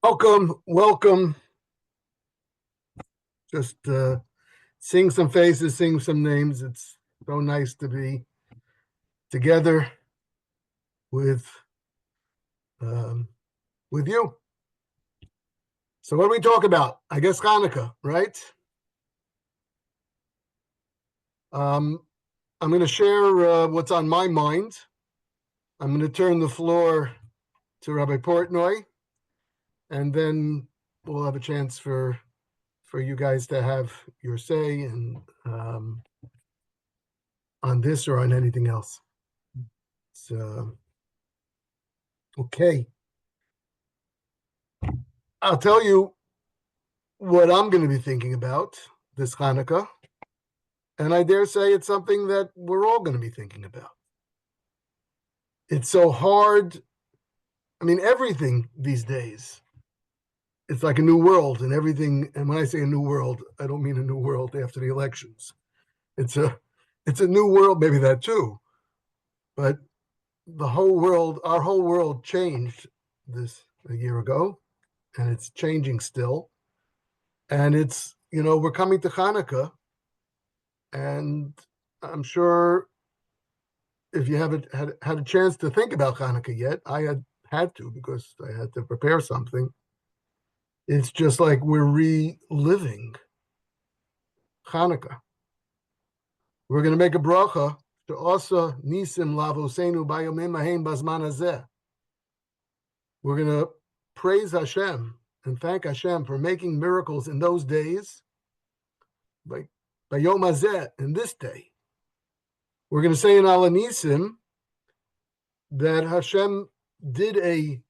Welcome. Just seeing some faces, seeing some names. It's so nice to be together with um, with you. So, what do we talk about? I guess Chanukah, right? Um, I'm going to share what's on my mind. I'm going to turn the floor to Rabbi Portnoy, and then we'll have a chance for you guys to have your say and on this or on anything else. So, okay. I'll tell you what I'm going to be thinking about this Hanukkah, and I dare say it's something that we're all going to be thinking about. It's so hard. I mean, everything these days, it's like a new world, and everything. And when I say a new world, I don't mean a new world after the elections. It's a new world, maybe that too, but the whole world, our whole world changed this a year ago, and it's changing still. And it's, we're coming to Hanukkah, and I'm sure if you haven't had a chance to think about Hanukkah yet, I had to because I had to prepare something. It's just like we're reliving Hanukkah. We're going to make a bracha to Asa Nisim Lavosenu Bayomim Mahem Bazman Hazeh. We're going to praise Hashem and thank Hashem for making miracles in those days, like Bayom Hazeh, in this day. We're going to say in Al Nisim that Hashem did a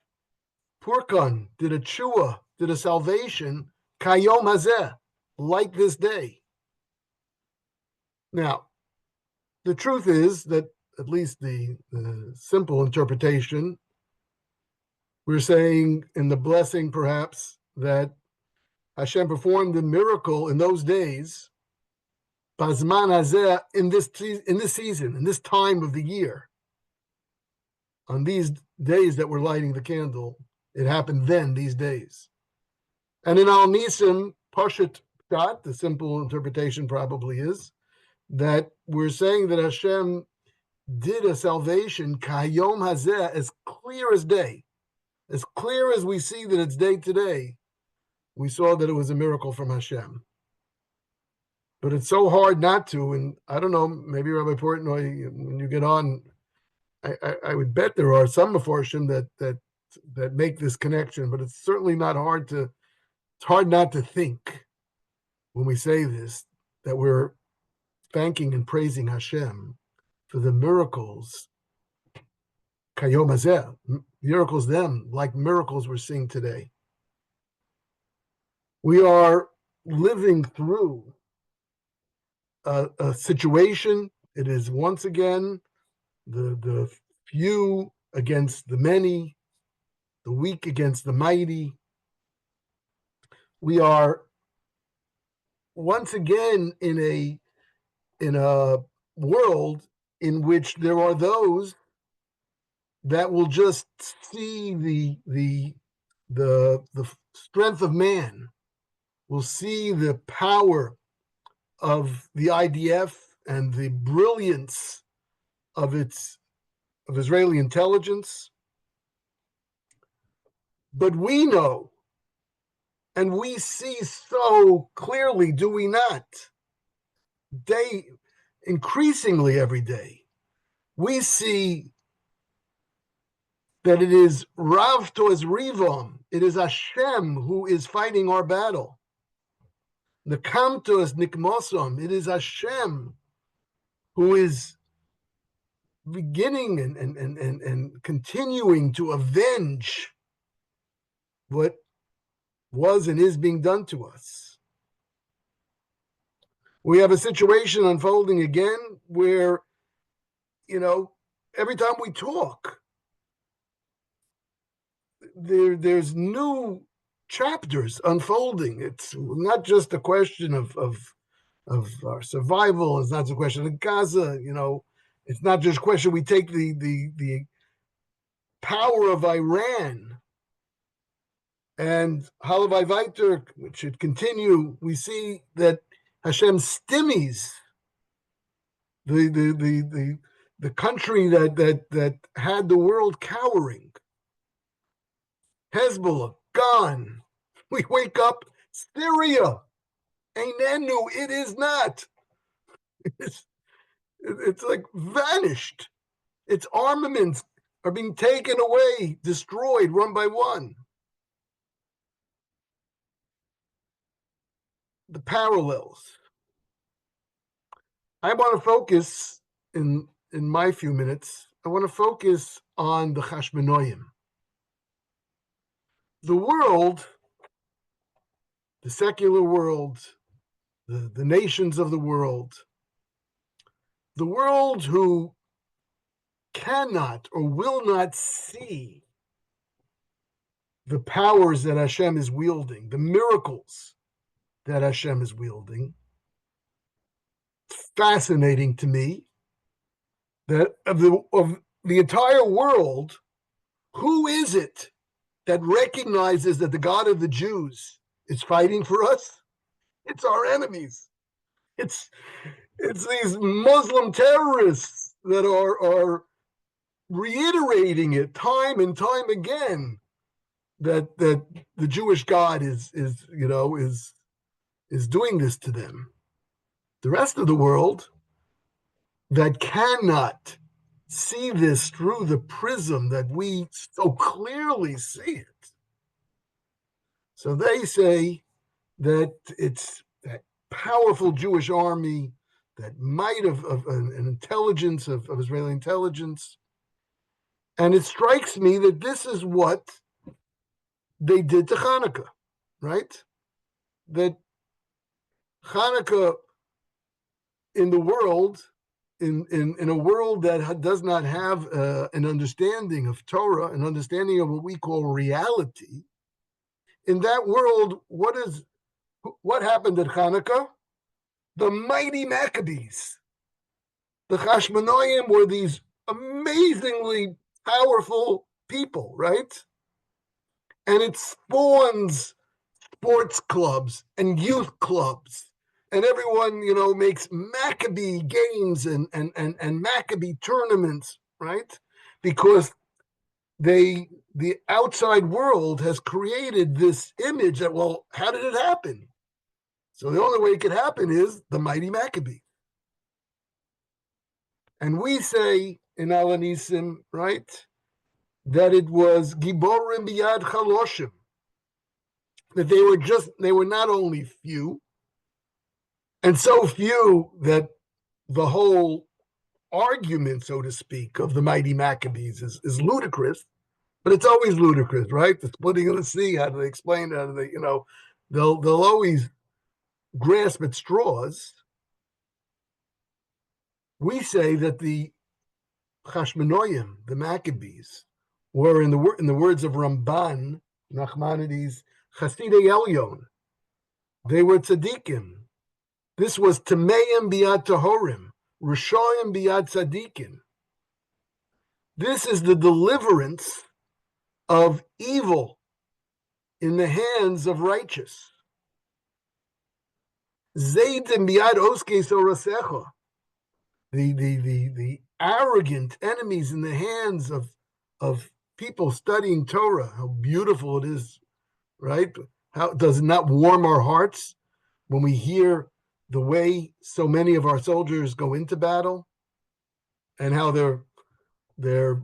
purkan, did a tshuah, did a salvation, kayom hazeh, like this day. Now, the truth is that, at least the simple interpretation, we're saying in the blessing perhaps that Hashem performed a miracle in those days, bazman hazeh, in this season, in this time of the year, on these days that we're lighting the candle. It happened then, these days. And in Al Nisim, Pashat Pshat, the simple interpretation probably is that we're saying that Hashem did a salvation, Kayom Hazeh, as clear as day. As clear as we see that it's day today, we saw that it was a miracle from Hashem. But it's so hard not to, and I don't know, maybe Rabbi Portnoy, when you get on, I would bet there are some Meforshim that make this connection, but it's certainly not hard to. It's hard not to think when we say this that we're thanking and praising Hashem for the miracles, Kayom Hazeh, miracles them, like miracles we're seeing today. We are living through a situation. It is once again the few against the many, the weak against the mighty. We are once again in a world in which there are those that will just see the strength of man, will see the power of the IDF and the brilliance of Israeli intelligence. But we know, and we see so clearly, do we not? Increasingly every day, we see that it is Rav Toz Rivom, it is Hashem who is fighting our battle. Nekam Toz Nikmosom, it is Hashem who is beginning and continuing to avenge what was and is being done to us. We have a situation unfolding again where, every time we talk, there's new chapters unfolding. It's not just a question of our survival. It's not a question of Gaza. It's not just a question. We take the power of Iran and Halavai Weiter, which should continue, we see that Hashem stymies the country that had the world cowering. Hezbollah gone. We wake up, Syria. Einenu, it is not. It's like vanished. Its armaments are being taken away, destroyed one by one. The parallels. I want to focus in my few minutes. I want to focus on the Chashmonoim. The world, the secular world, the nations of the world who cannot or will not see the powers that Hashem is wielding, the miracles that Hashem is wielding. It's fascinating to me that of the entire world, who is it that recognizes that the God of the Jews is fighting for us? It's our enemies. It's these Muslim terrorists that are reiterating it time and time again that the Jewish God is doing this to them. The rest of the world that cannot see this through the prism that we so clearly see it. So they say that it's that powerful Jewish army, that might of an intelligence, of Israeli intelligence. And it strikes me that this is what they did to Chanukah, right? That Chanukah in the world, in a world that does not have an understanding of Torah, an understanding of what we call reality, in that world, what happened at Chanukah? The mighty Maccabees. The Chashmonoim were these amazingly powerful people, right? And it spawns sports clubs and youth clubs, and everyone, makes Maccabee games and Maccabee tournaments, right? Because the outside world has created this image that, well, how did it happen? So the only way it could happen is the mighty Maccabee. And we say in Alanisim, right, that it was Giborim Biyad Chaloshim, that they were not only few, and so few that the whole argument, so to speak, of the mighty Maccabees is ludicrous, but it's always ludicrous, right? The splitting of the sea, how do they explain it? How do they, they'll always grasp at straws. We say that the Chashmonoim, the Maccabees, were in the words of Ramban, Nachmanides, Chasidei Elyon. They were tzaddikim. This was Tameim Biyad Tahorim, Rishoyim Biyad Tzaddikim. This is the deliverance of evil in the hands of righteous. Zaydim Biyad Oskei Sorasecha. The arrogant enemies in the hands of people studying Torah. How beautiful it is, right? How does it not warm our hearts when we hear the way so many of our soldiers go into battle, and how they're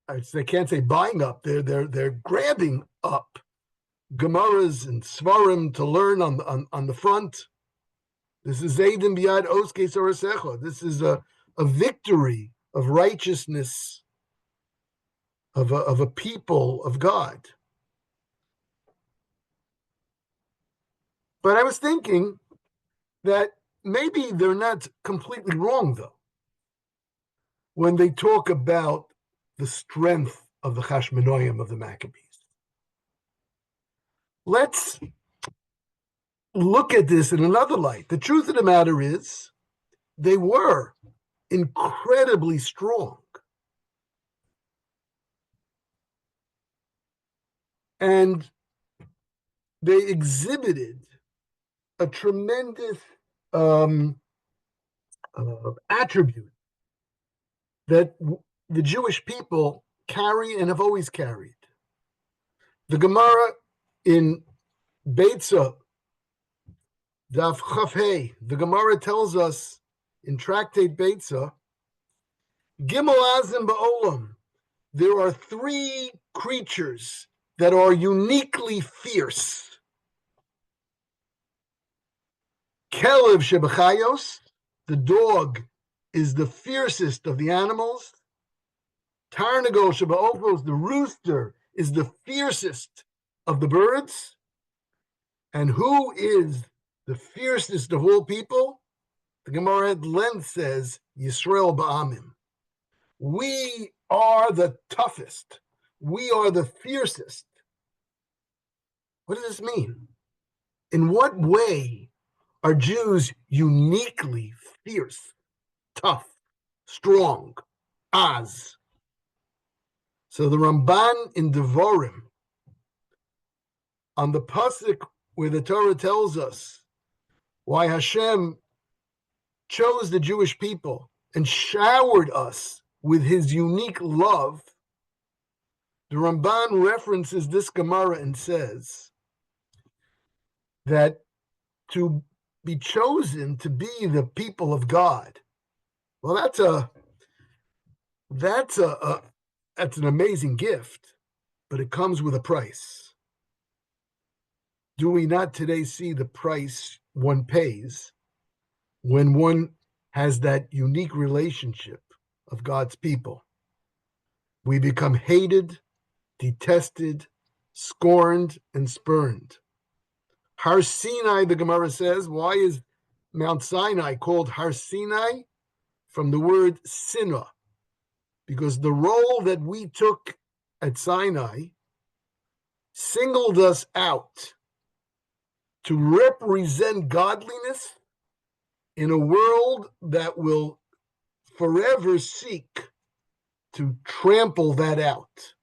I can't say buying up, they're grabbing up Gemaras and Svarim to learn on the front. This is Zaydim Biyad Oskei Sorasecha. This is a victory of righteousness of a people of God. But I was thinking that maybe they're not completely wrong, though, when they talk about the strength of the Chashmonoim of the Maccabees. Let's look at this in another light. The truth of the matter is, they were incredibly strong. And they exhibited a tremendous attribute that the Jewish people carry and have always carried. The Gemara in Beitza, Daf Chaf the Gemara tells us in Tractate Beitza, Gimel Azim Ba'olam, there are three creatures that are uniquely fierce. Kelev Shebechayos, the dog is the fiercest of the animals. Tarnagol Sheba'ofos, the rooster is the fiercest of the birds. And who is the fiercest of all people? The Gemara at length says, Yisrael Ba'amim. We are the toughest. We are the fiercest. What does this mean? In what way are Jews uniquely fierce, tough, strong, az? So the Ramban in Devarim, on the pasuk where the Torah tells us why Hashem chose the Jewish people and showered us with his unique love, the Ramban references this Gemara and says that to be chosen to be the people of God, well, that's an amazing gift, but it comes with a price. Do we not today see the price one pays when one has that unique relationship of God's people? We become hated, detested, scorned, and spurned. Har Sinai, the Gemara says, why is Mount Sinai called Har Sinai? From the word Sinah, because the role that we took at Sinai singled us out to represent godliness in a world that will forever seek to trample that out.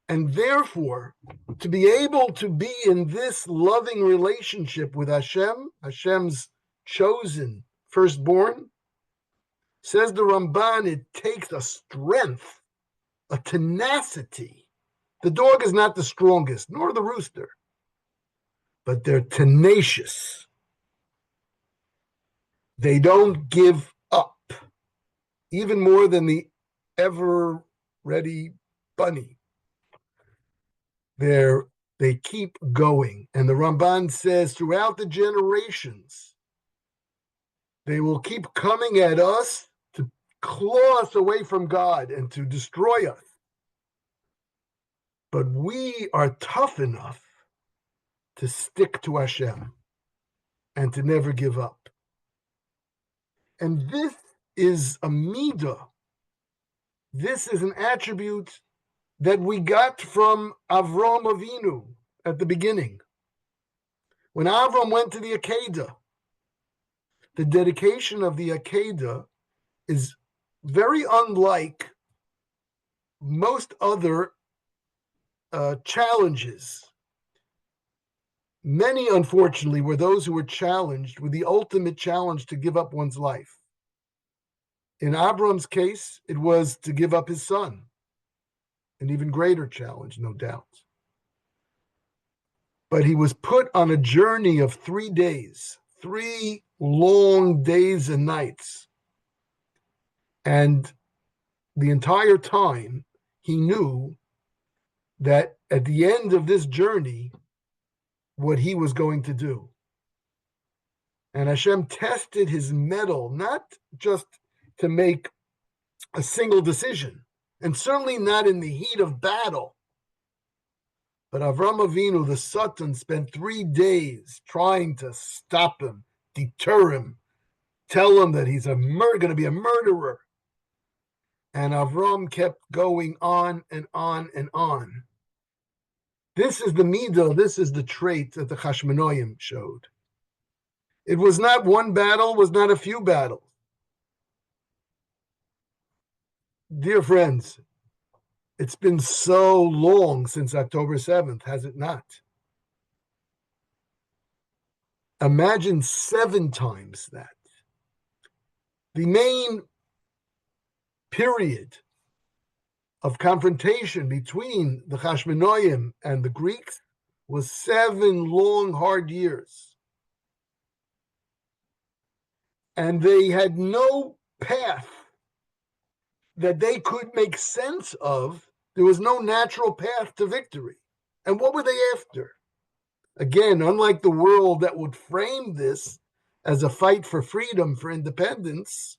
And therefore, to be able to be in this loving relationship with Hashem, Hashem's chosen firstborn, says the Ramban, it takes a strength, a tenacity. The dog is not the strongest, nor the rooster, but they're tenacious. They don't give up, even more than the ever-ready bunny. They keep going. And the Ramban says throughout the generations, they will keep coming at us to claw us away from God and to destroy us. But we are tough enough to stick to Hashem and to never give up. And this is a midah. This is an attribute that we got from Avram Avinu at the beginning. When Avram went to the Akedah, the dedication of the Akedah is very unlike most other challenges. Many, unfortunately, were those who were challenged with the ultimate challenge to give up one's life. In Avram's case, it was to give up his son. An even greater challenge, no doubt. But he was put on a journey of 3 days, 3 long days and nights. And the entire time, he knew that at the end of this journey, what he was going to do. And Hashem tested his mettle, not just to make a single decision, and certainly not in the heat of battle. But Avram Avinu, the Satan, spent 3 days trying to stop him, deter him, tell him that he's going to be a murderer. And Avram kept going on and on and on. This is the midah, this is the trait that the Chashmonaim showed. It was not one battle, was not a few battles. Dear friends, It's been so long since October 7th, has it not? Imagine 7 times that. The main period of confrontation between the Hashmonaim and the Greeks was 7 long, hard years. And they had no path that they could make sense of. There was no natural path to victory. And what were they after? Again, unlike the world that would frame this as a fight for freedom, for independence,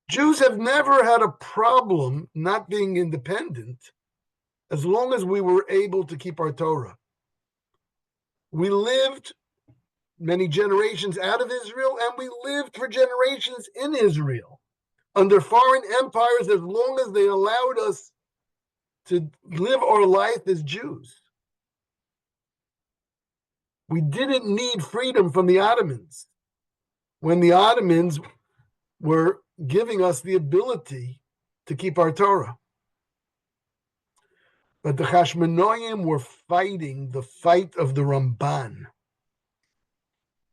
Jews have never had a problem not being independent as long as we were able to keep our Torah. We lived many generations out of Israel, and we lived for generations in Israel under foreign empires as long as they allowed us to live our life as Jews. We didn't need freedom from the Ottomans when the Ottomans were giving us the ability to keep our Torah. But the Hashmonaim were fighting the fight of the Ramban.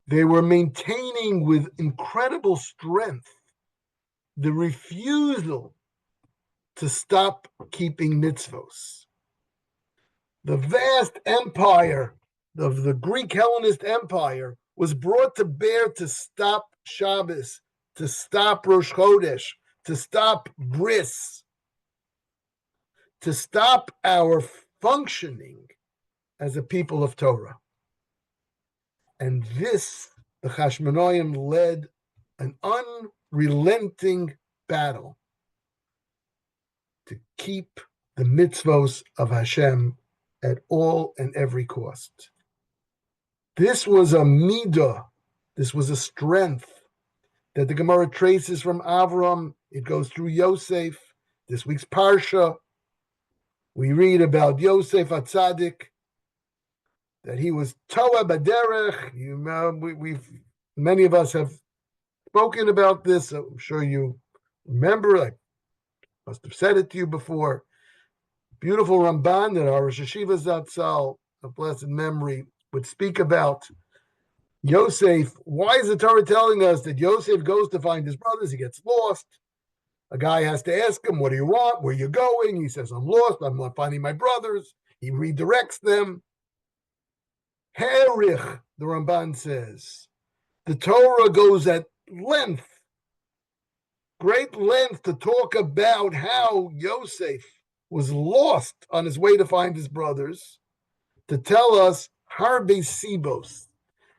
They were maintaining with incredible strength the refusal to stop keeping mitzvos. The vast empire of the Greek Hellenist Empire was brought to bear to stop Shabbos, to stop Rosh Chodesh, to stop Bris, to stop our functioning as a people of Torah. And this, the Hashmonaim led an unrelenting battle to keep the mitzvos of Hashem at all and every cost. This was a midah, this was a strength that the Gemara traces from Avram. It goes through Yosef. This week's Parsha, we read about Yosef HaTzadik, that he was Toa Baderech. Many of us have spoken about this. I'm sure you remember. I must have said it to you before. Beautiful Ramban that our Rosh Hashiva Zatzal, of blessed memory, would speak about. Yosef, why is the Torah telling us that Yosef goes to find his brothers? He gets lost. A guy has to ask him, what do you want? Where are you going? He says, I'm lost. I'm not finding my brothers. He redirects them. Herich, the Ramban says. The Torah goes at length, great length, to talk about how Yosef was lost on his way to find his brothers, to tell us Harbe Sibos.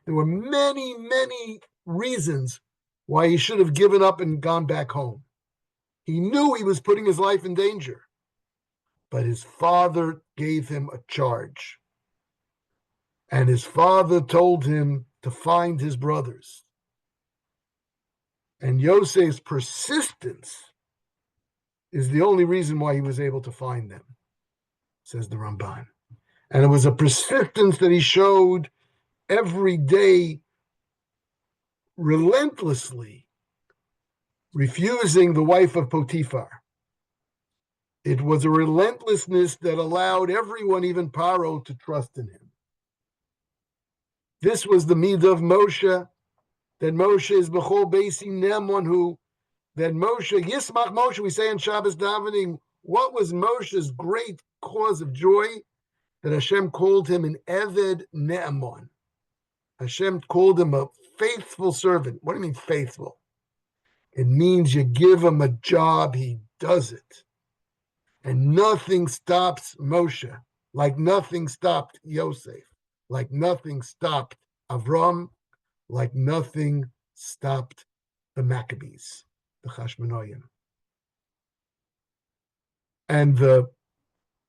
There were many, many reasons why he should have given up and gone back home. He knew he was putting his life in danger, but his father gave him a charge. And his father told him to find his brothers. And Yosef's persistence is the only reason why he was able to find them, says the Ramban. And it was a persistence that he showed every day, relentlessly refusing the wife of Potiphar. It was a relentlessness that allowed everyone, even Paro, to trust in him. This was the midah of Moshe, that Moshe is B'chol Beisi Nemon, that Moshe, Yismach Moshe, we say in Shabbos davening, what was Moshe's great cause of joy? That Hashem called him an Eved Ne'amon. Hashem called him a faithful servant. What do you mean faithful? It means you give him a job, he does it. And nothing stops Moshe, like nothing stopped Yosef, like nothing stopped Avram, like nothing stopped the Maccabees, the Hashmonaim. And the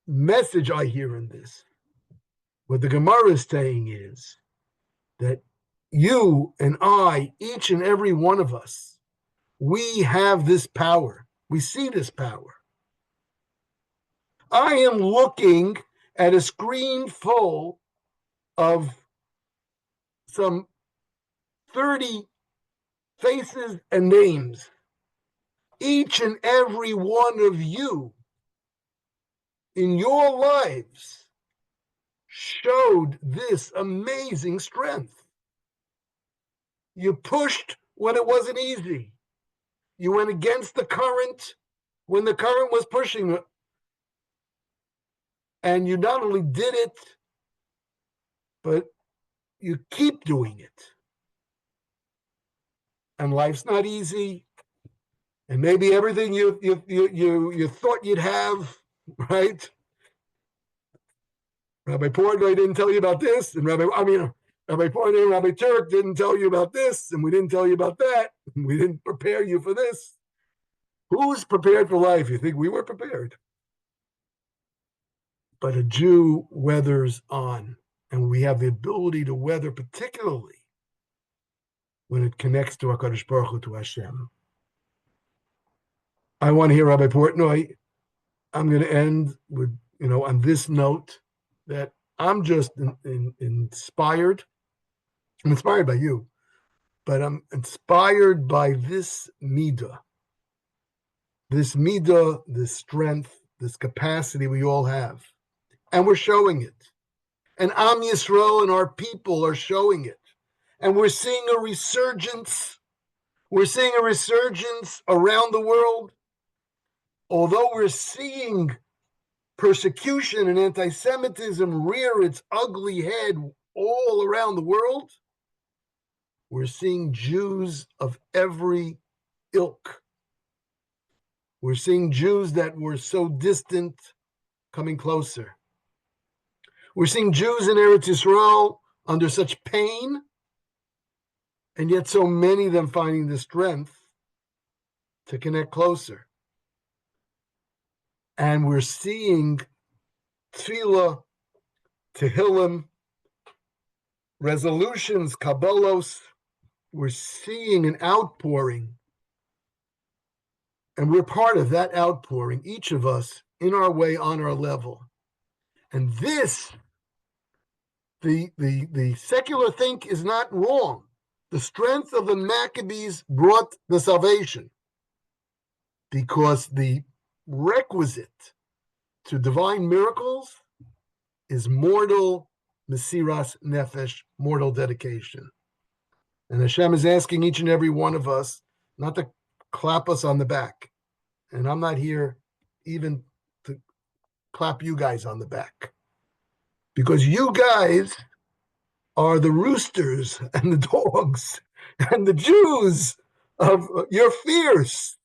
message I hear in this, what the Gemara is saying is that you and I, each and every one of us, we have this power. We see this power. I am looking at a screen full of some 30 faces and names. Each and every one of you in your lives showed this amazing strength. You pushed when it wasn't easy. You went against the current when the current was pushing. And you not only did it, but you keep doing it. And life's not easy. And maybe everything you thought you'd have, right? Rabbi Portnoy didn't tell you about this, and Rabbi Portnoy and Rabbi Turk didn't tell you about this, and we didn't tell you about that, and we didn't prepare you for this. Who's prepared for life? You think we were prepared? But a Jew weathers on, and we have the ability to weather, particularly when it connects to HaKadosh Baruch Hu, to Hashem. I want to hear Rabbi Portnoy. I'm going to end with, on this note, that I'm just inspired. I'm inspired by you, but I'm inspired by this midah, this strength, this capacity we all have. And we're showing it. And Am Yisrael and our people are showing it. And we're seeing a resurgence. We're seeing a resurgence around the world. Although we're seeing persecution and anti-Semitism rear its ugly head all around the world, we're seeing Jews of every ilk. We're seeing Jews that were so distant coming closer. We're seeing Jews in Eretz Yisrael under such pain, and yet so many of them finding the strength to connect closer. And we're seeing tefillah, tehillim, resolutions, kabbalos. We're seeing an outpouring. And we're part of that outpouring, each of us, in our way, on our level. And this, the secular think is not wrong. The strength of the Maccabees brought the salvation, because the requisite to divine miracles is mortal mesiras nefesh, mortal dedication. And Hashem is asking each and every one of us not to clap us on the back. And I'm not here even to clap you guys on the back, because you guys are the roosters and the dogs and the Jews of, you're fierce.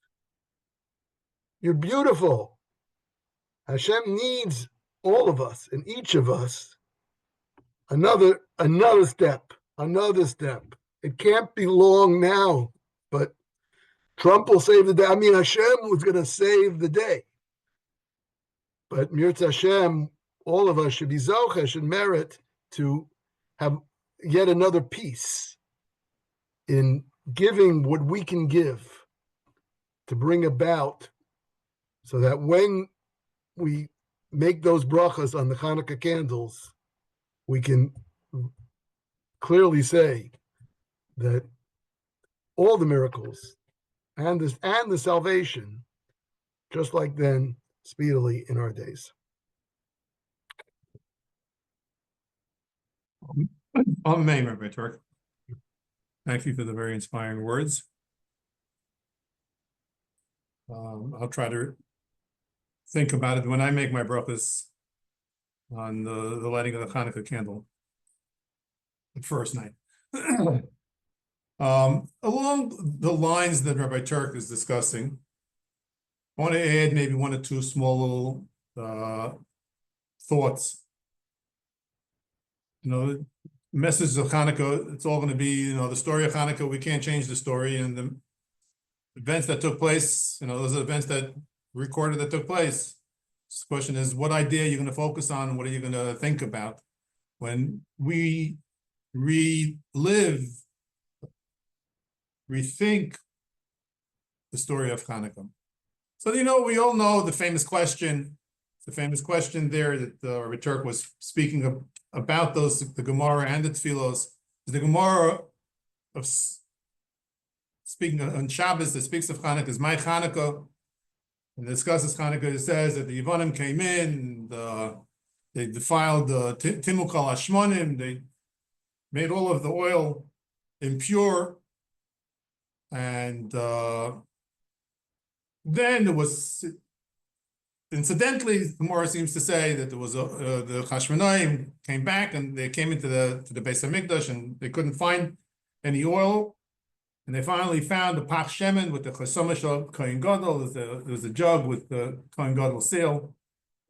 You're beautiful. Hashem needs all of us and each of us. Another step. It can't be long now, but Trump will save the day. I mean, Hashem was going to save the day. But Mirz Hashem, all of us should be zocha, should merit to have yet another piece in giving what we can give to bring about, so that when we make those brachas on the Chanukah candles, we can clearly say that all the miracles and the salvation, just like then, speedily in our days. Amen, Rabbi Turk. Thank you for the very inspiring words. I'll try to think about it when I make my brachas on the lighting of the Hanukkah candle, the first night. Along the lines that Rabbi Turk is discussing, I want to add maybe one or two small little thoughts. The message of Hanukkah, it's all going to be, the story of Hanukkah. We can't change the story, and the events that took place, those are events that recorded that took place. So the question is, what idea are you going to focus on? What are you going to think about when we rethink the story of Hanukkah? So, we all know the famous question there that Rabbi Turk was speaking about the Gemara and the Tfilos. The Gemara of speaking on Shabbos that speaks of Hanukkah is my Hanukkah. And discusses Chanukah, it says that the Yevonim came in, they defiled the Timukah Hashmonim, they made all of the oil impure, and then there was, incidentally, the Gemara seems to say that there was the Chashmonaim came back and they came into the Beis Hamikdash and they couldn't find any oil, and they finally found the Pach Shemen with the Chesama Shel Kohen Gadol. There was a jug with the Kohen Gadol seal,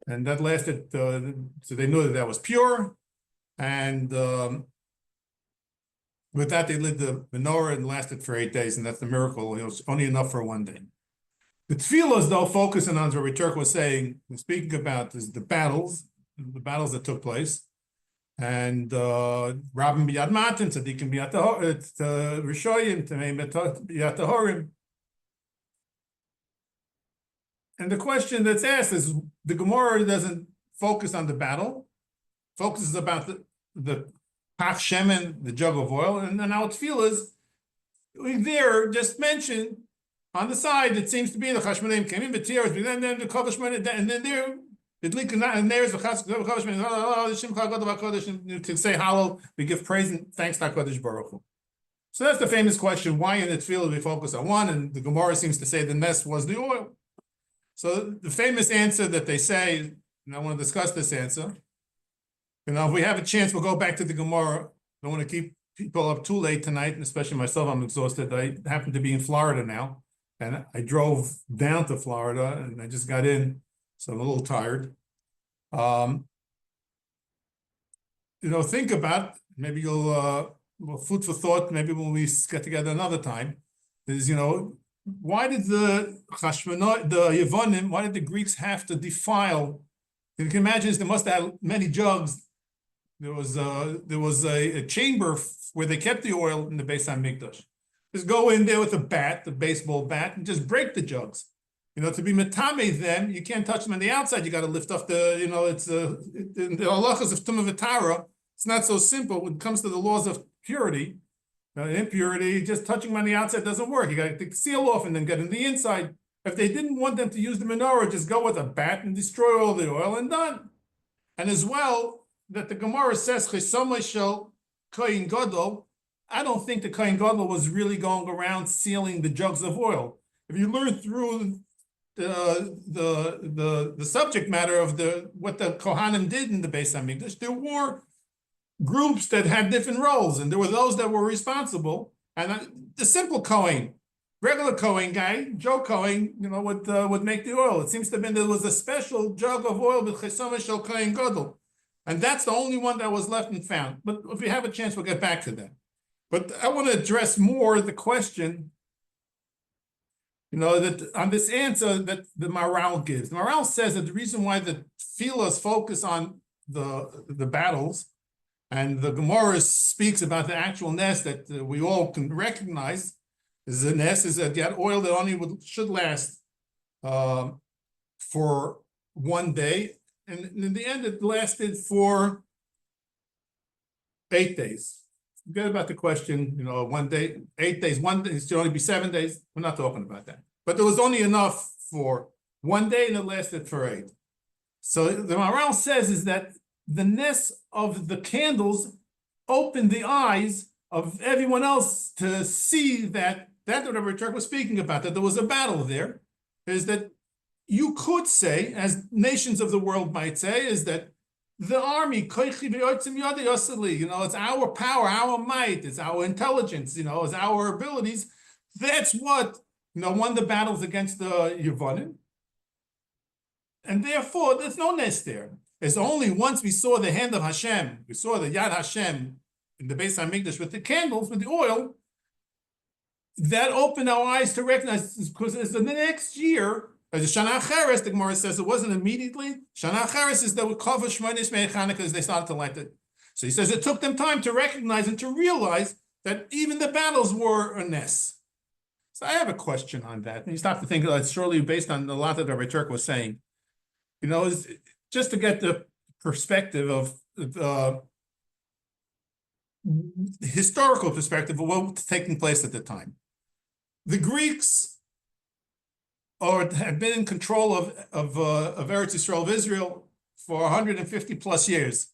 and that lasted. So they knew that was pure, and with that they lit the menorah and lasted for 8 days, and that's the miracle. It was only enough for 1 day. The tefillas, though, focusing on what Rabbi Turk was saying, speaking about is the battles that took place, and Rabbim biyad matin, tzaddikim biyad rishoyim, tameim biyad tahorim. And the question that's asked is, the Gemara doesn't focus on the battle, focuses about the pach shemen, the jug of oil, and then our tefillas, we there just mentioned on the side, it seems to be the Chashmonaim came in, but then the Kodesh, and then there, and there's the Chashmonaim, to say Hallel, we give praise and thanks to HaKadosh Baruch Hu. So that's the famous question, why in the tefillah we focus on one, and the Gemara seems to say the nest was the oil. So the famous answer that they say, and I want to discuss this answer, if we have a chance, we'll go back to the Gemara. I don't want to keep people up too late tonight, and especially myself, I'm exhausted. I happen to be in Florida now. And I drove down to Florida and I just got in, so I'm a little tired. Think about, maybe you'll, food for thought, maybe when we get together another time, is, why did the Yevonim, why did the Greeks have to defile? You can imagine they must have many jugs. There was a chamber where they kept the oil in the Beis HaMikdash. Just go in there with a bat, the baseball bat, and just break the jugs. To be metame them, you can't touch them on the outside. You got to lift off the, it's the halachas of Tumah V'Tara. It's not so simple when it comes to the laws of purity. Impurity, just touching them on the outside doesn't work. You got to take the seal off and then get in the inside. If they didn't want them to use the menorah, just go with a bat and destroy all the oil and done. And as well, that the Gemara says, Chesama Shel Kohen Gadol, I don't think the Kohen Gadol was really going around sealing the jugs of oil. If you learn through the subject matter of what the Kohanim did in the Beis Hamikdash, there were groups that had different roles, and there were those that were responsible. And the simple Kohen, regular Kohen guy, Joe Kohen, would make the oil. It seems to have been there was a special jug of oil with Chesama Shel Kohen Gadol, and that's the only one that was left and found. But if we have a chance, we'll get back to that. But I want to address more the question, that on this answer that the Maharal gives. The Maharal says that the reason why the tefillas focus on the battles, and the Gemara speaks about the actual nest that we all can recognize, is the nest is that that oil that only should last for 1 day, and in the end it lasted for 8 days. Forget about the question, 1 day, 8 days, 1 day, it should only be 7 days. We're not talking about that. But there was only enough for 1 day and it lasted for 8. So the Maharal says is that the nest of the candles opened the eyes of everyone else to see that what Rabbi Turk was speaking about, that there was a battle there, is that you could say, as nations of the world might say, is that the army, it's our power, our might, it's our intelligence, it's our abilities. That's what, won the battles against the Yevonim. And therefore, there's no nest there. It's only once we saw the hand of Hashem, we saw the Yad Hashem in the Beis HaMikdash with the candles, with the oil, that opened our eyes to recognize, because it's the next year, as the Shana Acheres, the Gemara says, it wasn't immediately. Shana Acheres is that with Kavah Shmonis Me'er Chanukah, as they started to light it. So he says it took them time to recognize and to realize that even the battles were a ness. So I have a question on that. And you stop to think, it's surely based on a lot that Rabbi Turk was saying. Just to get the perspective of the historical perspective of what was taking place at the time. The Greeks or had been in control of Eretz Yisrael of Israel for 150 plus years.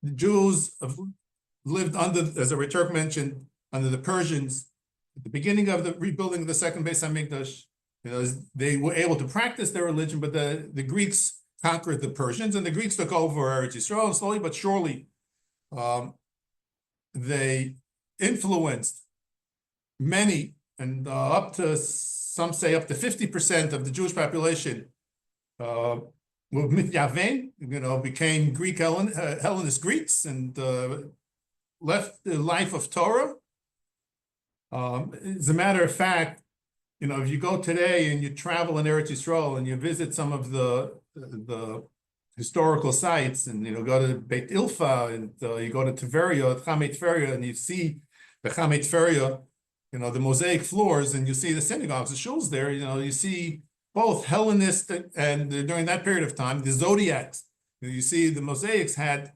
The Jews have lived under, as the Turk mentioned, under the Persians at the beginning of the rebuilding of the second Beis Hamikdash. They were able to practice their religion, but the Greeks conquered the Persians, and the Greeks took over Eretz Yisrael, and slowly but surely they influenced many, and up to, some say, up to 50% of the Jewish population were mityaven, became Greek Hellenist Greeks, and left the life of Torah. As a matter of fact, if you go today and you travel in Eretz Yisrael and you visit some of the historical sites, and go to Beit Ilfa, and you go to Tveria, Chamei Tveria, and you see the Chamei Tveria, the mosaic floors, and you see the synagogues, the shuls there, you see both Hellenistic, and during that period of time, the zodiacs. You see the mosaics had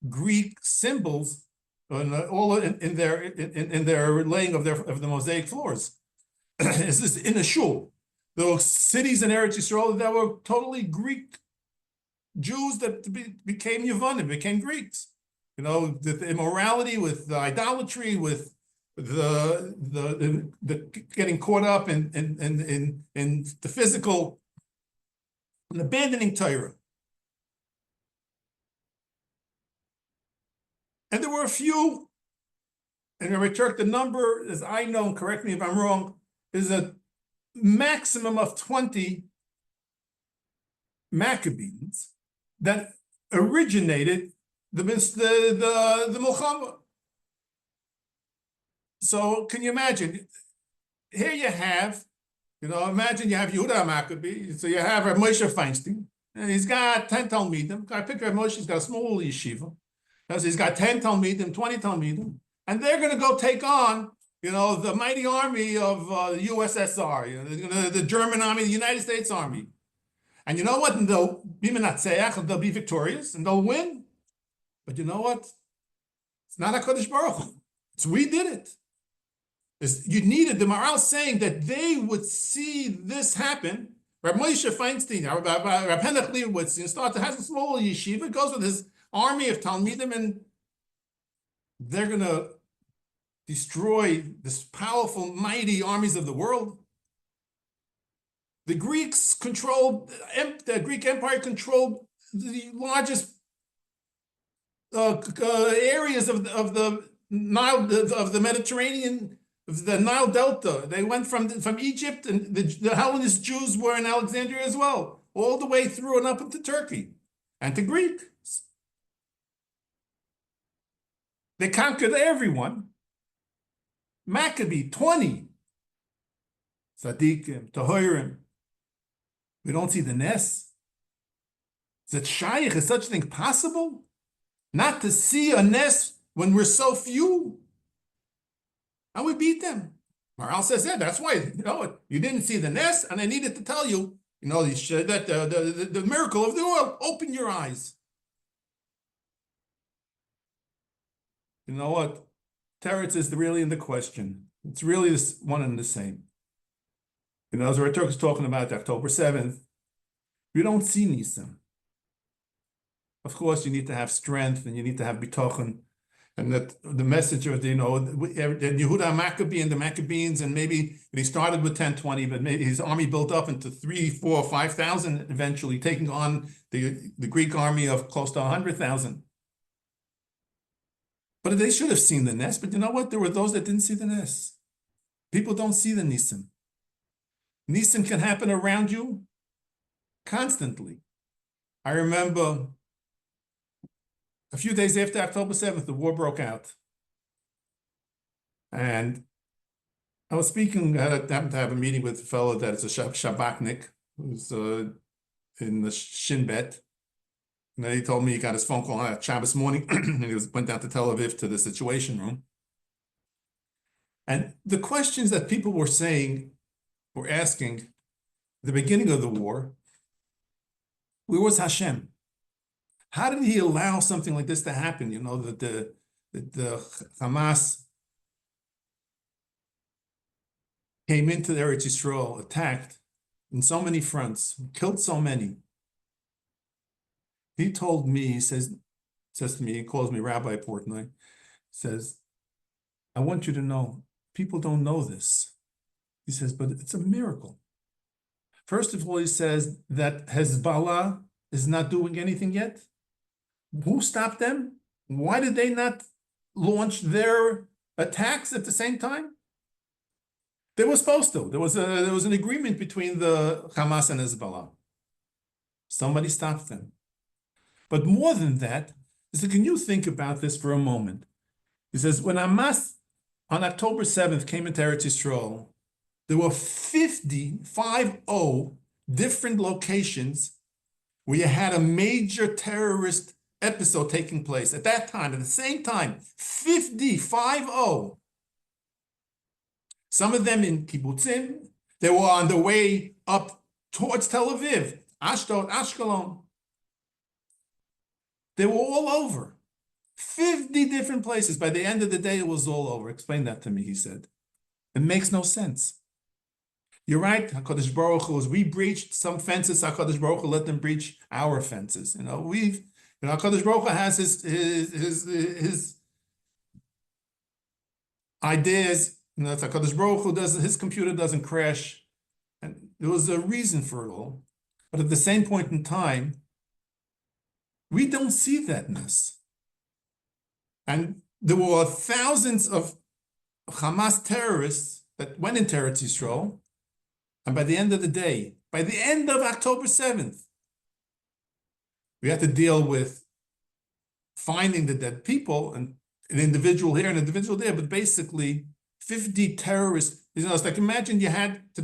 Greek symbols all in their laying of the mosaic floors. This is in a shul. Those cities in Eretz Yisrael that were totally Greek Jews that became Yevonim, became Greeks. The immorality with the idolatry, with the getting caught up in the physical, and abandoning Torah. And there were a few, and in return, the number, as I know, and correct me if I'm wrong, is a maximum of 20 Maccabees that originated the Milchama. So can you imagine? Here you have, imagine you have Yehuda Maccabee, so you have Moshe Feinstein, and he's got 10 Talmidim. I pick Moshe, he's got a small yeshiva. So he's got 10 Talmidim, 20 Talmidim, and they're going to go take on, the mighty army of the USSR, the German army, the United States Army. And you know what? And they'll be menatzeach, they'll be victorious, and they'll win. But you know what? It's not HaKadosh Baruch Hu. It's we did it. You needed the Maral saying that they would see this happen. Rabbi Moshe Feinstein, Rabbi Henach Leibowitz, start to have a small yeshiva, goes with his army of Talmidim, and they're going to destroy this powerful, mighty armies of the world. The Greeks controlled, the Greek Empire controlled the largest areas of the Nile, of the Mediterranean, of the Nile Delta. They went from Egypt, and the Hellenist Jews were in Alexandria as well, all the way through and up into Turkey and to Greek. They conquered everyone. Maccabee, 20. Tzaddikim, Tahorim. We don't see the Nes. Is it shaykh? Is such a thing possible? Not to see a Nes when we're so few? And we beat them. Maral says, yeah, that's why, you didn't see the Nes, and I needed to tell you, that the miracle of the world, open your eyes. You know what? Teretz is really in the question. It's really this one and the same. As our Turk is talking about October 7th, we don't see Nisim. Of course, you need to have strength, and you need to have bitachon, and that the message of Yehuda Maccabee and the Maccabees, and maybe he started with 10, 20, but maybe his army built up into 3, 4, 5,000 eventually, taking on the Greek army of close to 100,000. But they should have seen the Nes. But you know what? There were those that didn't see the Nes. People don't see the Nisim. Nisim can happen around you constantly. I remember a few days after October 7th, the war broke out. And I was speaking, I happened to have a meeting with a fellow that is a Shabaknik, who's in the Shin Bet. And then he told me he got his phone call on Shabbos morning, and he went down to Tel Aviv to the Situation Room. And the questions that people were asking at the beginning of the war, where was Hashem? How did he allow something like this to happen? That the Hamas came into the Eretz Yisrael, attacked in so many fronts, killed so many. He told me, he says to me, he calls me Rabbi Portnoy, says, I want you to know, people don't know this. He says, but it's a miracle. First of all, he says that Hezbollah is not doing anything yet. Who stopped them? Why did they not launch their attacks at the same time? They were supposed to. There was an agreement between the Hamas and Hezbollah. Somebody stopped them. But more than that, so can you think about this for a moment? He says, when Hamas on October 7th came into Eretz Yisrael, there were 50 different locations where you had a major terrorist episode taking place at that time, at the same time, 50. Some of them in kibbutzim. They were on the way up towards Tel Aviv, Ashdod, Ashkelon. They were all over. 50 different places. By the end of the day, it was all over. Explain that to me, he said. It makes no sense. You're right, HaKadosh Baruch Hu, as we breached some fences, HaKadosh Baruch Hu let them breach our fences. HaKadosh Baruch Hu has his ideas. HaKadosh Baruch Hu his computer doesn't crash. And there was a reason for it all. But at the same point in time, we don't see that mess. And there were thousands of Hamas terrorists that went into Eretz Yisrael. And by the end of the day, by the end of October 7th, we had to deal with finding the dead people, and an individual here, an individual there, but basically 50 terrorists. It's like, imagine you had to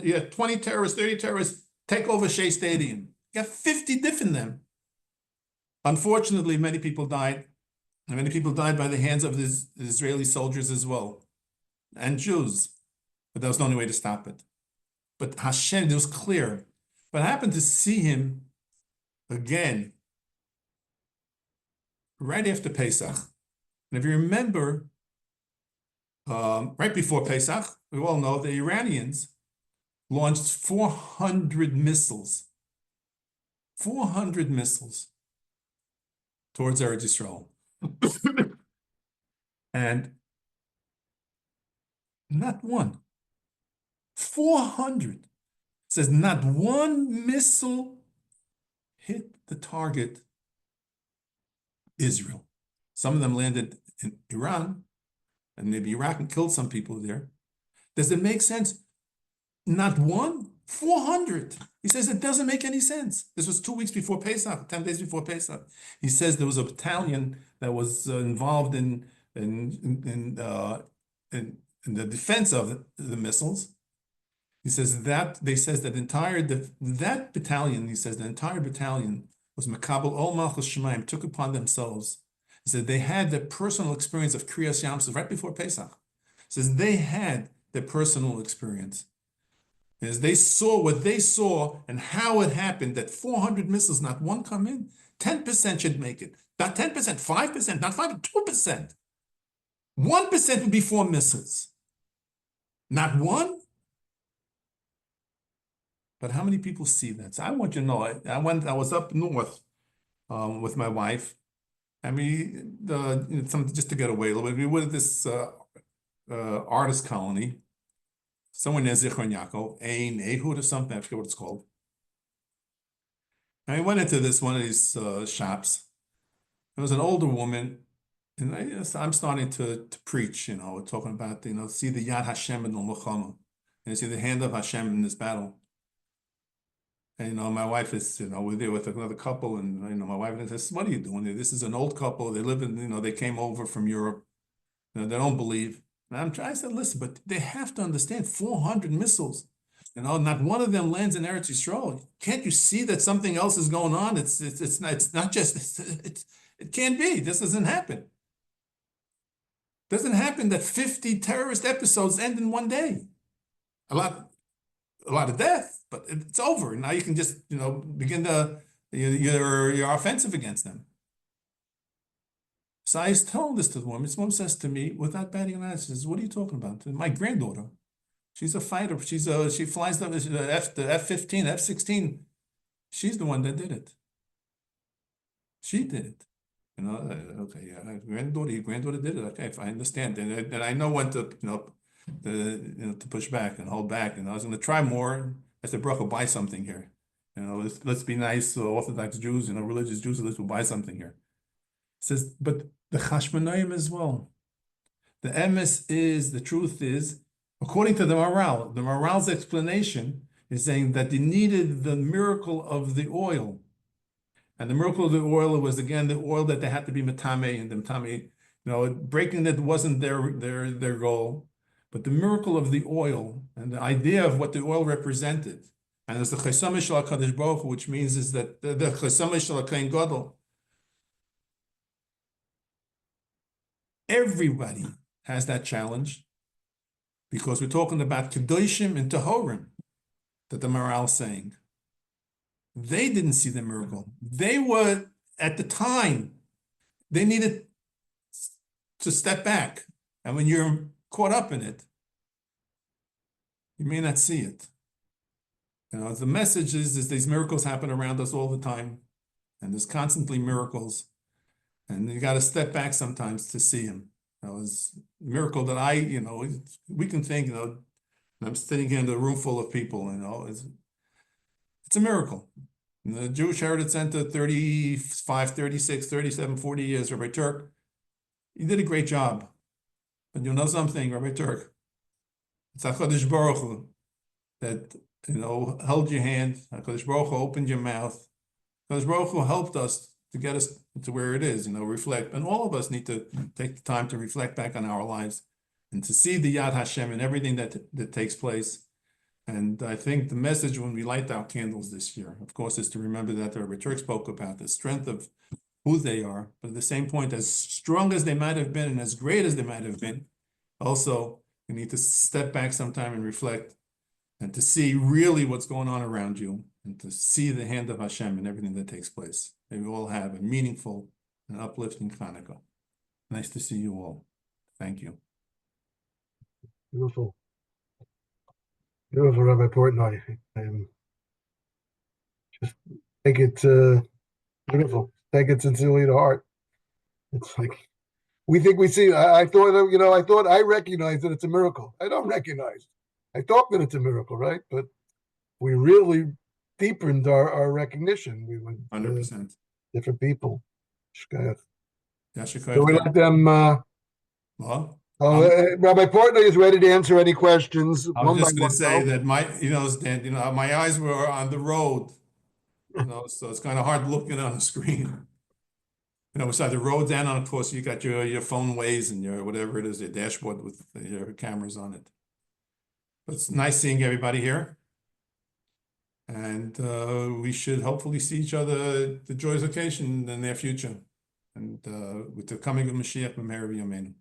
you had 20 terrorists, 30 terrorists, take over Shea Stadium. You have 50 different them. Unfortunately, many people died. And many people died by the hands of the Israeli soldiers as well, and Jews. But that was the only way to stop it. But Hashem, it was clear. But I happened to see him again right after Pesach. And if you remember, right before Pesach, we all know the Iranians launched 400 missiles. 400 missiles towards Eretz Yisrael. And not one. 400. It says not one missile hit the target, Israel. Some of them landed in Iran and maybe Iraq and killed some people there. Does it make sense? Not one? 400. He says it doesn't make any sense. This was 2 weeks before Pesach, 10 days before Pesach. He says there was a battalion that was involved in the defense of the missiles. He says that that battalion, he says the entire battalion was Makabel Ol Malchus Shemaim, took upon themselves. He said they had the personal experience of Kriyas Yamsuf right before Pesach. He says they had the personal experience. As they saw what they saw and how it happened, that 400 missiles, not one come in, 10% should make it. Not 10%, 5%, not 5%, 2%. 1% would be 4 missiles. Not one? But how many people see that? So I want you to know, I was up north with my wife, and just to get away a little bit, we were at this artist colony, somewhere near Zichron Yaakov, Ehud or something, I forget what it's called. And I went into one of these shops. There was an older woman, and I'm starting to preach, we're talking about, see the Yad Hashem in the Milchama, and see the hand of Hashem in this battle. And, my wife is, we're there with another couple, and, my wife says, what are you doing there? This is an old couple. They live in, they came over from Europe. They don't believe. And I said, listen, but they have to understand 400 missiles. Not one of them lands in Eretz Yisrael. Can't you see that something else is going on? It's not just, it can't be. This doesn't happen. It doesn't happen that 50 terrorist episodes end in one day. A lot of death, but it's over. Now you can just, begin you're offensive against them. So I was telling this to the woman. This woman says to me, without batting an eye, she says, what are you talking about? My granddaughter. She's a fighter. She flies the F-15, F-16. She's the one that did it. She did it. Okay, yeah, your granddaughter did it. Okay, if I understand, and I know when to, to push back and hold back. And I was going to try more. I said, Baruch, buy something here. Let's be nice, Orthodox Jews, religious Jews, let's buy something here. It says, but the Chashmonaim as well. The emes is, the truth is, according to the moral's explanation is saying that they needed the miracle of the oil. And the miracle of the oil was, again, the oil that they had to be metame, and the metame, breaking it wasn't their goal. But the miracle of the oil and the idea of what the oil represented, and as the Chesama Shel HaKadosh Baruch Hu, which means is that the Chesama Shel HaKain Gadol, everybody has that challenge, because we're talking about Kedoshim and Tahorim, that the morale is saying. They didn't see the miracle. They were, at the time, they needed to step back. And when you're caught up in it, you may not see it. The message is these miracles happen around us all the time, and there's constantly miracles, and you got to step back sometimes to see them. It's a miracle that we can think, I'm sitting here in a room full of people, it's a miracle. In the Jewish Heritage Center, 35, 36, 37, 40 years, Rabbi Turk, you did a great job. But you know something, Rabbi Turk? It's HaKadosh Baruch Hu that, held your hand. HaKadosh Baruch Hu opened your mouth. HaKadosh Baruch Hu helped us to get us to where it is, reflect. And all of us need to take the time to reflect back on our lives and to see the Yad Hashem and everything that takes place. And I think the message when we light our candles this year, of course, is to remember that the Rabbi Turk spoke about the strength of who they are, but at the same point, as strong as they might have been and as great as they might have been, also, you need to step back sometime and reflect and to see really what's going on around you and to see the hand of Hashem in everything that takes place. May we all have a meaningful and uplifting Chanukah. Nice to see you all. Thank you. Beautiful. Beautiful, Rabbi Portnoy. Just take it beautiful. Take it sincerely to heart. It's like we think we see. I thought I recognized that it's a miracle. I don't recognize. I thought that it's a miracle, right? But we really deepened our recognition. We went 100%. Different people. Yeah, So we let them. Well, Rabbi Portnoy is ready to answer any questions. I was just going to say that my eyes were on the road, so it's kind of hard looking on the screen. Beside the roads and of course you got your phone ways and your whatever it is, your dashboard with your cameras on it. But it's nice seeing everybody here. And we should hopefully see each other at the joyous occasion in the near future. And with the coming of Mashiach, B'meher B'yameinu.